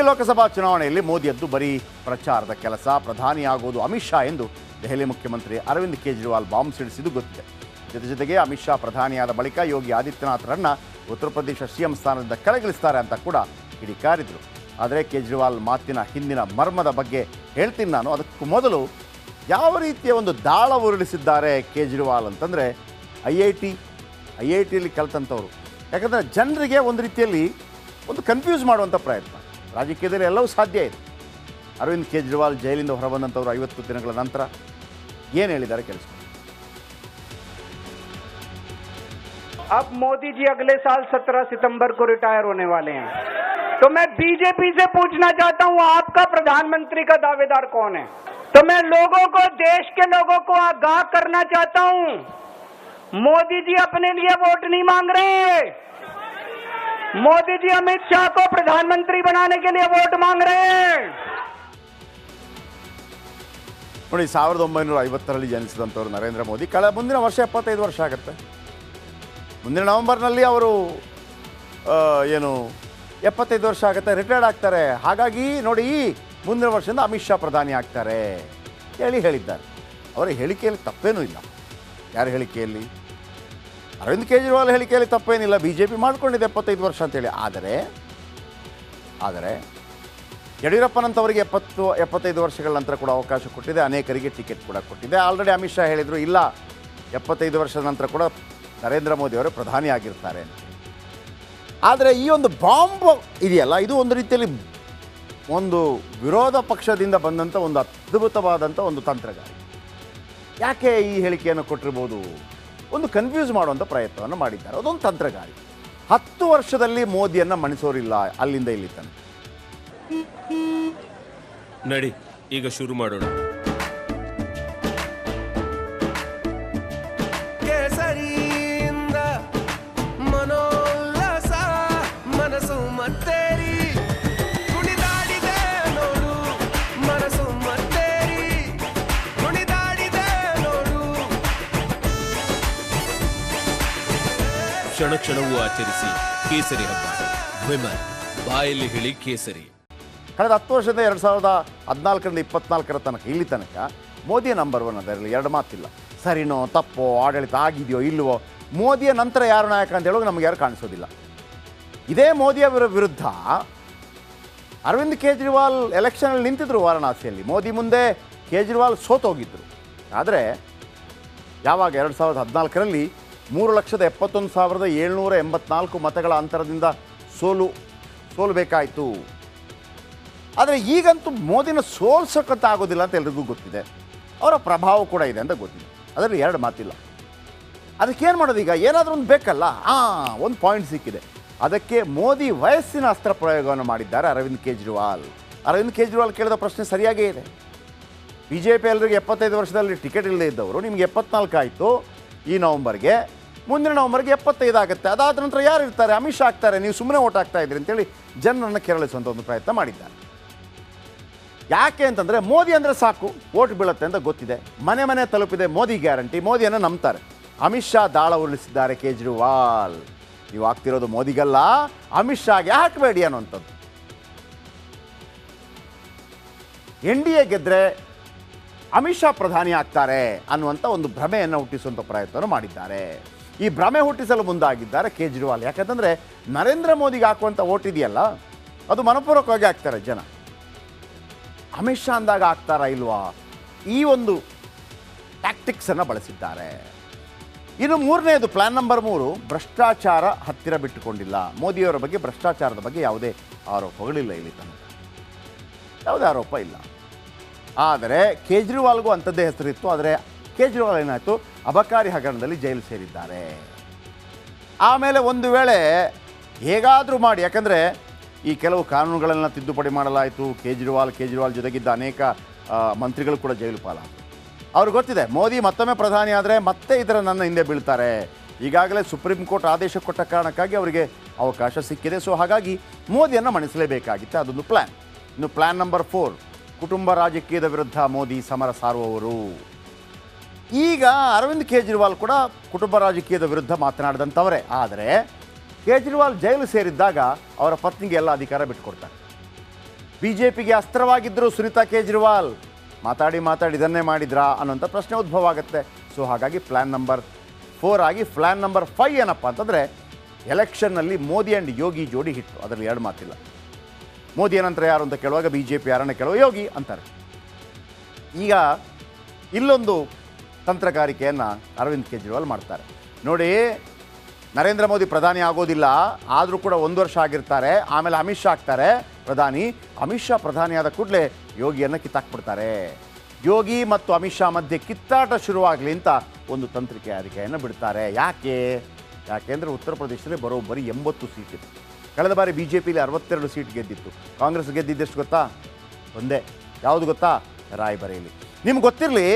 ಲೋಕಸಭಾ ಚುನಾವಣೆಯಲ್ಲಿ ಮೋದಿಯದ್ದು ಬರೀ ಪ್ರಚಾರದ ಕೆಲಸ, ಪ್ರಧಾನಿಯಾಗುವುದು ಅಮಿತ್ ಶಾ ಎಂದು ದೆಹಲಿ ಮುಖ್ಯಮಂತ್ರಿ ಅರವಿಂದ್ ಕೇಜ್ರಿವಾಲ್ ಬಾಂಬ್ ಸಿಡಿಸಿದ್ದು ಗೊತ್ತಿದೆ. ಜೊತೆಗೆ ಅಮಿತ್ ಶಾ ಪ್ರಧಾನಿಯಾದ ಬಳಿಕ ಯೋಗಿ ಆದಿತ್ಯನಾಥ್ರನ್ನ ಉತ್ತರ ಪ್ರದೇಶ ಸಿಎಂ ಸ್ಥಾನದಿಂದ ಕೆಳಗಿಳಿಸ್ತಾರೆ ಅಂತ ಕೂಡ ಕಿಡಿಕಾರಿದ್ರು. ಆದರೆ ಕೇಜ್ರಿವಾಲ್ ಮಾತಿನ ಹಿಂದಿನ ಮರ್ಮದ ಬಗ್ಗೆ ಹೇಳ್ತೀನಿ ನಾನು. ಅದಕ್ಕೂ ಮೊದಲು ಯಾವ ರೀತಿಯ ಒಂದು ದಾಳ ಉರುಳಿಸಿದ್ದಾರೆ ಕೇಜ್ರಿವಾಲ್ ಅಂತಂದರೆ ಐ ಐ ಟಿಯಲ್ಲಿ ಕಲಿತಂಥವ್ರು. ಯಾಕಂದರೆ ಜನರಿಗೆ ಒಂದು ರೀತಿಯಲ್ಲಿ ಒಂದು ಕನ್ಫ್ಯೂಸ್ ಮಾಡುವಂಥ ಪ್ರಯತ್ನ. ರಾಜಕೀಯದಲ್ಲಿ ಎಲ್ಲವೂ ಸಾಧ್ಯ ಇದೆ. ಅರವಿಂದ್ ಕೇಜ್ರಿವಾಲ್ ಜೈಲಿಂದ ಹೊರಬಂದಂಥವ್ರು 50 ದಿನಗಳ ನಂತರ ಏನು ಹೇಳಿದ್ದಾರೆ ಕೇಳಿಸ್ಕೊಂಡು. अब मोदी जी अगले साल 17 सितंबर को रिटायर होने वाले हैं, तो मैं बीजेपी से पूछना चाहता हूं आपका प्रधानमंत्री का दावेदार कौन है? तो मैं लोगों को, देश के लोगों को आगाह करना चाहता हूं, मोदी जी अपने लिए वोट नहीं मांग रहे। मोदी जी अमित शाह को प्रधानमंत्री बनाने के लिए वोट मांग रहे हैं। ನೋಡಿ, 1950ರಲ್ಲಿ ಜನಿಸಿದಂಥವ್ರು ನರೇಂದ್ರ ಮೋದಿ ಮುಂದಿನ ವರ್ಷ 75 ವರ್ಷ ಆಗುತ್ತೆ. ಮುಂದಿನ ನವೆಂಬರ್ನಲ್ಲಿ ಅವರು 75 ವರ್ಷ ಆಗುತ್ತೆ, ರಿಟೈರ್ಡ್ ಆಗ್ತಾರೆ. ಹಾಗಾಗಿ ನೋಡಿ, ಮುಂದಿನ ವರ್ಷದಿಂದ ಅಮಿತ್ ಶಾ ಪ್ರಧಾನಿ ಆಗ್ತಾರೆ ಹೇಳಿದ್ದಾರೆ. ಅವರ ಹೇಳಿಕೆಯಲ್ಲಿ ತಪ್ಪೇನೂ ಇಲ್ಲ. ಯಾರ ಹೇಳಿಕೆಯಲ್ಲಿ? ಅರವಿಂದ್ ಕೇಜ್ರಿವಾಲ್ ಹೇಳಿಕೆಯಲ್ಲಿ ತಪ್ಪೇನಿಲ್ಲ. BJP ಮಾಡ್ಕೊಂಡಿದೆ 75 ವರ್ಷ ಅಂತೇಳಿ. ಆದರೆ ಯಡಿಯೂರಪ್ಪನಂಥವರಿಗೆ 75 ವರ್ಷಗಳ ನಂತರ ಕೂಡ ಅವಕಾಶ ಕೊಟ್ಟಿದೆ. ಅನೇಕರಿಗೆ ಟಿಕೆಟ್ ಕೂಡ ಕೊಟ್ಟಿದೆ. ಆಲ್ರೆಡಿ ಅಮಿತ್ ಶಾ ಹೇಳಿದರು, ಇಲ್ಲ 75 ವರ್ಷದ ನಂತರ ಕೂಡ ನರೇಂದ್ರ ಮೋದಿ ಅವರು ಪ್ರಧಾನಿ ಆಗಿರ್ತಾರೆ ಅಂತ. ಆದರೆ ಈ ಒಂದು ಬಾಂಬ್ ಇದೆಯಲ್ಲ, ಇದು ಒಂದು ರೀತಿಯಲ್ಲಿ ಒಂದು ವಿರೋಧ ಪಕ್ಷದಿಂದ ಬಂದಂಥ ಒಂದು ಅದ್ಭುತವಾದಂಥ ಒಂದು ತಂತ್ರಗಾರಿ. ಯಾಕೆ ಈ ಹೇಳಿಕೆಯನ್ನು ಕೊಟ್ಟಿರ್ಬೋದು? ಒಂದು ಕನ್ಫ್ಯೂಸ್ ಮಾಡುವಂಥ ಪ್ರಯತ್ನವನ್ನು ಮಾಡಿದ್ದಾರೆ. ಅದೊಂದು ತಂತ್ರಗಾರಿ. 10 ವರ್ಷದಲ್ಲಿ ಮೋದಿಯನ್ನು ಮಣಿಸೋರಿಲ್ಲ ಅಲ್ಲಿಂದ ಇಲ್ಲಿ ತನಕ. ನಡಿ, ಈಗ ಶುರು ಮಾಡೋಣ. ಕ್ಷಣ ಕ್ಷಣವೂ ಆಚರಿಸಿ ಕೇಸರಿ ಹಬ್ಬ. ವಿಮಲ್, ಬಾಯಲ್ಲಿ ಹೇಳಿ ಕೇಸರಿ. ಕಳೆದ 10 ವರ್ಷದಿಂದ 2014ರಿಂದ 24ರ ತನಕ ಇಲ್ಲಿ ತನಕ ಮೋದಿಯ ನಂಬರ್ 1 ಅದರಲ್ಲಿ 2 ಮಾತಿಲ್ಲ. ಸರಿನೋ ತಪ್ಪೋ, ಆಡಳಿತ ಆಗಿದೆಯೋ ಇಲ್ಲವೋ, ಮೋದಿಯ ನಂತರ ಯಾರು ನಾಯಕ ಅಂತ ಹೇಳೋದು ನಮಗೆ ಯಾರು ಕಾಣಿಸೋದಿಲ್ಲ. ಇದೇ ಮೋದಿಯ ವಿರುದ್ಧ ಅರವಿಂದ್ ಕೇಜ್ರಿವಾಲ್ ಎಲೆಕ್ಷನಲ್ಲಿ ನಿಂತಿದ್ರು ವಾರಣಾಸಿಯಲ್ಲಿ. ಮೋದಿ ಮುಂದೆ ಕೇಜ್ರಿವಾಲ್ ಸೋತೋಗಿದ್ದರು. ಆದರೆ ಯಾವಾಗ 2014ರಲ್ಲಿ 3,71,784 ಮತಗಳ ಅಂತರದಿಂದ ಸೋಲಬೇಕಾಯಿತು. ಆದರೆ ಈಗಂತೂ ಮೋದಿನ ಸೋಲ್ಸೋಕ್ಕಂತ ಆಗೋದಿಲ್ಲ ಅಂತ ಎಲ್ರಿಗೂ ಗೊತ್ತಿದೆ. ಅವರ ಪ್ರಭಾವ ಕೂಡ ಇದೆ ಅಂತ ಗೊತ್ತಿದೆ. ಅದರಲ್ಲಿ 2 ಮಾತಿಲ್ಲ. ಅದಕ್ಕೇನು ಮಾಡೋದು ಈಗ? ಏನಾದರೂ ಒಂದು ಬೇಕಲ್ಲ. ಒಂದು ಪಾಯಿಂಟ್ ಸಿಕ್ಕಿದೆ. ಅದಕ್ಕೆ ಮೋದಿ ವಯಸ್ಸಿನ ಅಸ್ತ್ರ ಪ್ರಯೋಗವನ್ನು ಮಾಡಿದ್ದಾರೆ ಅರವಿಂದ್ ಕೇಜ್ರಿವಾಲ್. ಅರವಿಂದ್ ಕೇಜ್ರಿವಾಲ್ ಕೇಳಿದ ಪ್ರಶ್ನೆ ಸರಿಯಾಗೇ ಇದೆ. BJP ಎಲ್ಲರಿಗೆ 75 ವರ್ಷದಲ್ಲಿ ಟಿಕೆಟ್ ಇಲ್ಲದೆ ಇದ್ದವರು, ನಿಮಗೆ 74 ಆಯಿತು ಈ ನವಂಬರ್ಗೆ, ಮುಂದಿನ ನವಂಬರ್ಗೆ 75 ಆಗುತ್ತೆ. ಅದಾದ ನಂತರ ಯಾರು ಇರ್ತಾರೆ? ಅಮಿತ್ ಶಾ ಆಗ್ತಾರೆ. ನೀವು ಸುಮ್ಮನೆ ಓಟ್ ಹಾಕ್ತಾ ಇದ್ರಿ ಅಂತೇಳಿ ಜನರನ್ನು ಕೆರಳಿಸುವಂಥ ಒಂದು ಪ್ರಯತ್ನ ಮಾಡಿದ್ದಾರೆ. ಯಾಕೆ ಅಂತಂದರೆ ಮೋದಿ ಅಂದರೆ ಸಾಕು, ಓಟ್ ಬೀಳುತ್ತೆ ಅಂತ ಗೊತ್ತಿದೆ. ಮನೆ ಮನೆ ತಲುಪಿದೆ ಮೋದಿ ಗ್ಯಾರಂಟಿ. ಮೋದಿಯನ್ನು ನಂಬ್ತಾರೆ. ಅಮಿತ್ ಶಾ ದಾಳ ಉರುಳಿಸಿದ್ದಾರೆ ಕೇಜ್ರಿವಾಲ್. ನೀವು ಆಗ್ತಿರೋದು ಮೋದಿಗಲ್ಲ, ಅಮಿತ್ ಶಾಗೆ ಹಾಕಬೇಡಿ ಅನ್ನುವಂಥದ್ದು. NDA ಗೆದ್ದರೆ ಅಮಿತ್ ಶಾ ಪ್ರಧಾನಿ ಆಗ್ತಾರೆ ಅನ್ನುವಂಥ ಒಂದು ಭ್ರಮೆಯನ್ನು ಹುಟ್ಟಿಸುವಂಥ ಪ್ರಯತ್ನವನ್ನು ಮಾಡಿದ್ದಾರೆ. ಈ ಭ್ರಮೆ ಹುಟ್ಟಿಸಲು ಮುಂದಾಗಿದ್ದಾರೆ ಕೇಜ್ರಿವಾಲ್. ಯಾಕಂತಂದರೆ ನರೇಂದ್ರ ಮೋದಿಗೆ ಹಾಕುವಂಥ ಓಟ್ ಇದೆಯಲ್ಲ, ಅದು ಮನಪೂರ್ವಕವಾಗಿ ಹಾಕ್ತಾರೆ ಜನ. ಅಮಿತ್ ಶಾ ಅಂದಾಗ ಆಗ್ತಾರಾ ಇಲ್ವಾ? ಈ ಒಂದು ಟ್ಯಾಕ್ಟಿಕ್ಸನ್ನು ಬಳಸಿದ್ದಾರೆ. ಇನ್ನು 3ನೇದು, ಪ್ಲ್ಯಾನ್ ನಂಬರ್ 3, ಭ್ರಷ್ಟಾಚಾರ ಹತ್ತಿರ ಬಿಟ್ಟುಕೊಂಡಿಲ್ಲ. ಮೋದಿಯವರ ಬಗ್ಗೆ ಭ್ರಷ್ಟಾಚಾರದ ಬಗ್ಗೆ ಯಾವುದೇ ಆರೋಪಗಳಿಲ್ಲ ಇಲ್ಲಿ ತನಕ. ಯಾವುದೇ ಆರೋಪ ಇಲ್ಲ. ಆದರೆ ಕೇಜ್ರಿವಾಲ್ಗೂ ಅಂಥದ್ದೇ ಹೆಸರಿತ್ತು. ಆದರೆ ಕೇಜ್ರಿವಾಲ್ ಏನಾಯಿತು, ಅಬಕಾರಿ ಹಗರಣದಲ್ಲಿ ಜೈಲು ಸೇರಿದ್ದಾರೆ. ಆಮೇಲೆ ಒಂದು ವೇಳೆ ಹೇಗಾದರೂ ಮಾಡಿ, ಯಾಕಂದರೆ ಈ ಕೆಲವು ಕಾನೂನುಗಳನ್ನು ತಿದ್ದುಪಡಿ ಮಾಡಲಾಯಿತು. ಕೇಜ್ರಿವಾಲ್ ಜೊತೆಗಿದ್ದ ಅನೇಕ ಮಂತ್ರಿಗಳು ಕೂಡ ಜೈಲು ಪಾಲಾದರು. ಅವ್ರಿಗೆ ಗೊತ್ತಿದೆ, ಮೋದಿ ಮತ್ತೊಮ್ಮೆ ಪ್ರಧಾನಿ ಆದರೆ ಮತ್ತೆ ನನ್ನ ಹಿಂದೆ ಬೀಳ್ತಾರೆ. ಈಗಾಗಲೇ ಸುಪ್ರೀಂ ಕೋರ್ಟ್ ಆದೇಶ ಕೊಟ್ಟ ಕಾರಣಕ್ಕಾಗಿ ಅವರಿಗೆ ಅವಕಾಶ ಸಿಕ್ಕಿದೆ. ಸೊ ಹಾಗಾಗಿ ಮೋದಿಯನ್ನು ಮಣಿಸಲೇಬೇಕಾಗಿತ್ತು. ಅದೊಂದು ಪ್ಲ್ಯಾನ್. ಇನ್ನು ಪ್ಲ್ಯಾನ್ ನಂಬರ್ 4, ಕುಟುಂಬ ರಾಜಕೀಯದ ವಿರುದ್ಧ ಮೋದಿ ಸಮರ ಸಾರುವವರು. ಈಗ ಅರವಿಂದ್ ಕೇಜ್ರಿವಾಲ್ ಕೂಡ ಕುಟುಂಬ ರಾಜಕೀಯದ ವಿರುದ್ಧ ಮಾತನಾಡಿದಂಥವರೇ. ಆದರೆ ಕೇಜ್ರಿವಾಲ್ ಜೈಲು ಸೇರಿದ್ದಾಗ ಅವರ ಪತ್ನಿಗೆ ಎಲ್ಲ ಅಧಿಕಾರ ಬಿಟ್ಟುಕೊಡ್ತಾರೆ. BJPಗೆ ಅಸ್ತ್ರವಾಗಿದ್ದರು ಸುನೀತಾ ಕೇಜ್ರಿವಾಲ್. ಮಾತಾಡಿ ಇದನ್ನೇ ಮಾಡಿದ್ರಾ ಅನ್ನೋಂಥ ಪ್ರಶ್ನೆ ಉದ್ಭವ ಆಗುತ್ತೆ. ಸೊ ಹಾಗಾಗಿ ಪ್ಲ್ಯಾನ್ ನಂಬರ್ 4 ಆಗಿ ಪ್ಲ್ಯಾನ್ ನಂಬರ್ 5 ಏನಪ್ಪ ಅಂತಂದರೆ, ಎಲೆಕ್ಷನ್ನಲ್ಲಿ ಮೋದಿ ಆ್ಯಂಡ್ ಯೋಗಿ ಜೋಡಿ ಹಿಟ್ಟು, ಅದರಲ್ಲಿ ಎರಡು ಮಾತಿಲ್ಲ. ಮೋದಿ ಏನಂತಾರೆ ಯಾರು ಅಂತ ಕೇಳುವಾಗ BJP ಯಾರನ್ನ ಕೇಳುವ ಯೋಗಿ ಅಂತಾರೆ. ಈಗ ಇಲ್ಲೊಂದು ತಂತ್ರಗಾರಿಕೆಯನ್ನು ಅರವಿಂದ್ ಕೇಜ್ರಿವಾಲ್ ಮಾಡ್ತಾರೆ. ನೋಡಿ, ನರೇಂದ್ರ ಮೋದಿ ಪ್ರಧಾನಿ ಆಗೋದಿಲ್ಲ, ಆದರೂ ಕೂಡ 1 ವರ್ಷ ಆಗಿರ್ತಾರೆ. ಆಮೇಲೆ ಅಮಿತ್ ಶಾ ಆಗ್ತಾರೆ ಪ್ರಧಾನಿ. ಅಮಿತ್ ಶಾ ಪ್ರಧಾನಿ ಆದ ಕೂಡಲೇ ಯೋಗಿಯನ್ನು ಕಿತ್ತಾಕ್ಬಿಡ್ತಾರೆ. ಯೋಗಿ ಮತ್ತು ಅಮಿತ್ ಶಾ ಮಧ್ಯೆ ಕಿತ್ತಾಟ ಶುರುವಾಗಲಿ ಅಂತ ಒಂದು ತಂತ್ರಗಾರಿಕೆಯನ್ನು ಬಿಡ್ತಾರೆ. ಯಾಕೆಂದರೆ ಉತ್ತರ ಪ್ರದೇಶದಲ್ಲಿ ಬರೋಬ್ಬರಿ 80 ಸೀಟ್ ಇತ್ತು. ಕಳೆದ ಬಾರಿ BJPಲಿ 62 ಸೀಟ್ ಗೆದ್ದಿತ್ತು. ಕಾಂಗ್ರೆಸ್ ಗೆದ್ದಿದ್ದೆಷ್ಟು ಗೊತ್ತಾ? ಒಂದೇ. ಯಾವುದು ಗೊತ್ತಾ? ರಾಯ್ಬರೇಲಿ. ನಿಮ್ಗೆ ಗೊತ್ತಿರಲಿ,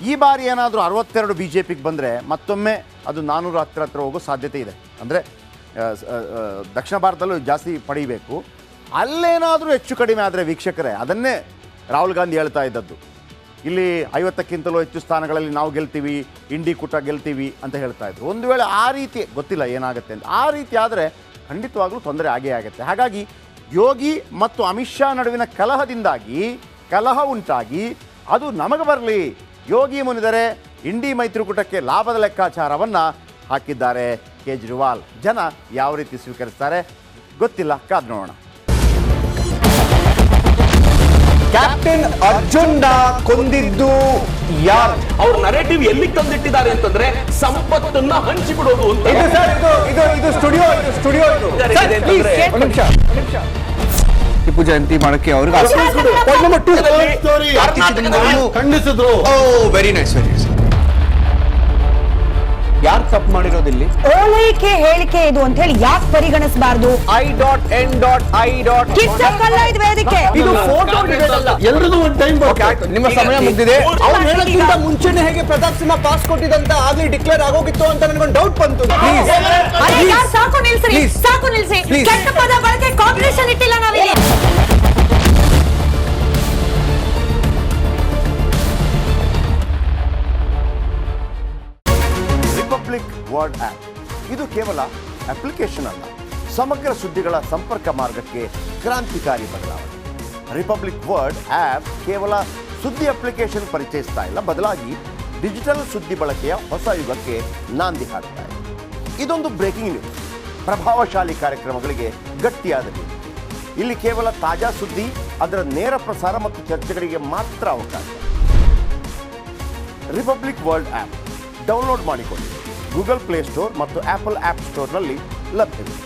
ಈ ಬಾರಿ ಏನಾದರೂ 62 BJPಗೆ ಬಂದರೆ ಮತ್ತೊಮ್ಮೆ ಅದು 400 ಹತ್ರ ಹೋಗೋ ಸಾಧ್ಯತೆ ಇದೆ. ಅಂದರೆ ದಕ್ಷಿಣ ಭಾರತದಲ್ಲೂ ಜಾಸ್ತಿ ಪಡೀಬೇಕು. ಅಲ್ಲೇನಾದರೂ ಹೆಚ್ಚು ಕಡಿಮೆ ಆದರೆ ವೀಕ್ಷಕರೇ, ಅದನ್ನೇ ರಾಹುಲ್ ಗಾಂಧಿ ಹೇಳ್ತಾ ಇದ್ದದ್ದು. ಇಲ್ಲಿ 50ಕ್ಕಿಂತಲೂ ಹೆಚ್ಚು ಸ್ಥಾನಗಳಲ್ಲಿ ನಾವು ಗೆಲ್ತೀವಿ, ಇಂಡಿ ಕೂಟ ಗೆಲ್ತೀವಿ ಅಂತ ಹೇಳ್ತಾ ಇದ್ರು. ಒಂದು ವೇಳೆ ಆ ರೀತಿ, ಗೊತ್ತಿಲ್ಲ ಏನಾಗುತ್ತೆ ಅಂತ, ಆ ರೀತಿ ಆದರೆ ಖಂಡಿತವಾಗ್ಲೂ ತೊಂದರೆ ಆಗೇ ಆಗುತ್ತೆ. ಹಾಗಾಗಿ ಯೋಗಿ ಮತ್ತು ಅಮಿತ್ ಶಾ ನಡುವಿನ ಕಲಹ ಉಂಟಾಗಿ ಅದು ನಮಗೆ ಬರಲಿ, ಯೋಗಿ ಮುನಿದರೆ ಇಂಡಿ ಮೈತ್ರಿಕೂಟಕ್ಕೆ ಲಾಭದ ಲೆಕ್ಕಾಚಾರವನ್ನು ಹಾಕಿದ್ದಾರೆ ಕೇಜ್ರಿವಾಲ್. ಜನ ಯಾವ ರೀತಿ ಸ್ವೀಕರಿಸ್ತಾರೆ ಗೊತ್ತಿಲ್ಲ, ಕಾದ್ ನೋಡೋಣ. ಕ್ಯಾಪ್ಟನ್ ಅರ್ಜುನ್ ಕೊಂದಿದ್ದು ಯಾರು? ಅವ್ರ ನರೇಟಿವ್ ಎಲ್ಲಿ ತಂದಿಟ್ಟಿದ್ದಾರೆ ಅಂತಂದ್ರೆ ಸಂಪತ್ತನ್ನ ಹಂಚಿಬಿಡೋದು ಅಂತ. ಇದು ಸ್ಟುಡಿಯೋ ಟಿಪ್ಪು ಜಯಂತಿ ಮಾಡಕ್ಕೆ ಅವ್ರಿಗೆ ಖಂಡಿಸಿದ್ರು. Very nice. ಯಾರು ತಪ್ಪು ಮಾಡಿರೋದಿಲ್ಲಿ? ಓಲೈಕೆ ಹೇಳಿಕೆ ಇದು ಅಂತ ಹೇಳಿ ಯಾಕೆ ಪರಿಗಣಿಸಬಾರದು? ಕಿಚ್ಚಕ್ಕಲ್ಲ ಇದು ವೇದಿಕೆ. ಇದು ಫೋಟೋ ಎಲ್ಲರದು ಒಂದು ಟೈಮ್. ನಿಮ್ಮ ಸಮಯ ಮುಗಿದಿದೆ. ಅವ್ರು ಹೇಳೋಕ್ಕಿಂತ ಮುಂಚೆನೆ ಹೇಗೆ ಪ್ರತಾಪ್ ಸಿಂಹ ಪಾಸ್ ಕೊಟ್ಟಿದಂತ ಆಗ್ಲಿ ಡಿಕ್ಲೇರ್ ಆಗೋಗಿತ್ತು ಅಂತ ನನಗೊಂದು ಡೌಟ್ ಬಂತು. ಸಾಕು ನಿಲ್ಸಿ. ಕೆಟ್ಟ ಪದ ಬಳಕೆ ಕಾಂಬಿನೇಷನ್ ಇಟ್ಟಿಲ್ಲ ನಾವಿಲ್ಲಿ. ರಿಪಬ್ಲಿಕ್ ವರ್ಡ್ ಆ್ಯಪ್ ಇದು ಕೇವಲ ಅಪ್ಲಿಕೇಶನ್ ಅಲ್ಲ, ಸಮಗ್ರ ಸುದ್ದಿಗಳ ಸಂಪರ್ಕ ಮಾರ್ಗಕ್ಕೆ ಕ್ರಾಂತಿಕಾರಿ ಬದಲಾವಣೆ. ರಿಪಬ್ಲಿಕ್ ವರ್ಡ್ ಆ್ಯಪ್ ಕೇವಲ ಸುದ್ದಿ ಅಪ್ಲಿಕೇಶನ್ ಪರಿಚಯಿಸ್ತಾ ಇಲ್ಲ, ಬದಲಾಗಿ ಡಿಜಿಟಲ್ ಸುದ್ದಿ ಬಳಕೆಯ ಹೊಸ ಯುಗಕ್ಕೆ ನಾಂದಿ ಹಾಡ್ತಾ ಇದೆ. ಇದೊಂದು ಬ್ರೇಕಿಂಗ್ ನ್ಯೂಸ್, ಪ್ರಭಾವಶಾಲಿ ಕಾರ್ಯಕ್ರಮಗಳಿಗೆ ಗಟ್ಟಿಯಾದ ನ್ಯೂಸ್. ಇಲ್ಲಿ ಕೇವಲ ತಾಜಾ ಸುದ್ದಿ, ಅದರ ನೇರ ಪ್ರಸಾರ ಮತ್ತು ಚರ್ಚೆಗಳಿಗೆ ಮಾತ್ರ ಅವಕಾಶ. ರಿಪಬ್ಲಿಕ್ ವರ್ಲ್ಡ್ ಆ್ಯಪ್ ಡೌನ್ಲೋಡ್ ಮಾಡಿಕೊಳ್ಳಿ. ಗೂಗಲ್ ಪ್ಲೇಸ್ಟೋರ್ ಮತ್ತು ಆಪಲ್ ಆ್ಯಪ್ ಸ್ಟೋರ್ನಲ್ಲಿ ಲಭ್ಯವಿದೆ.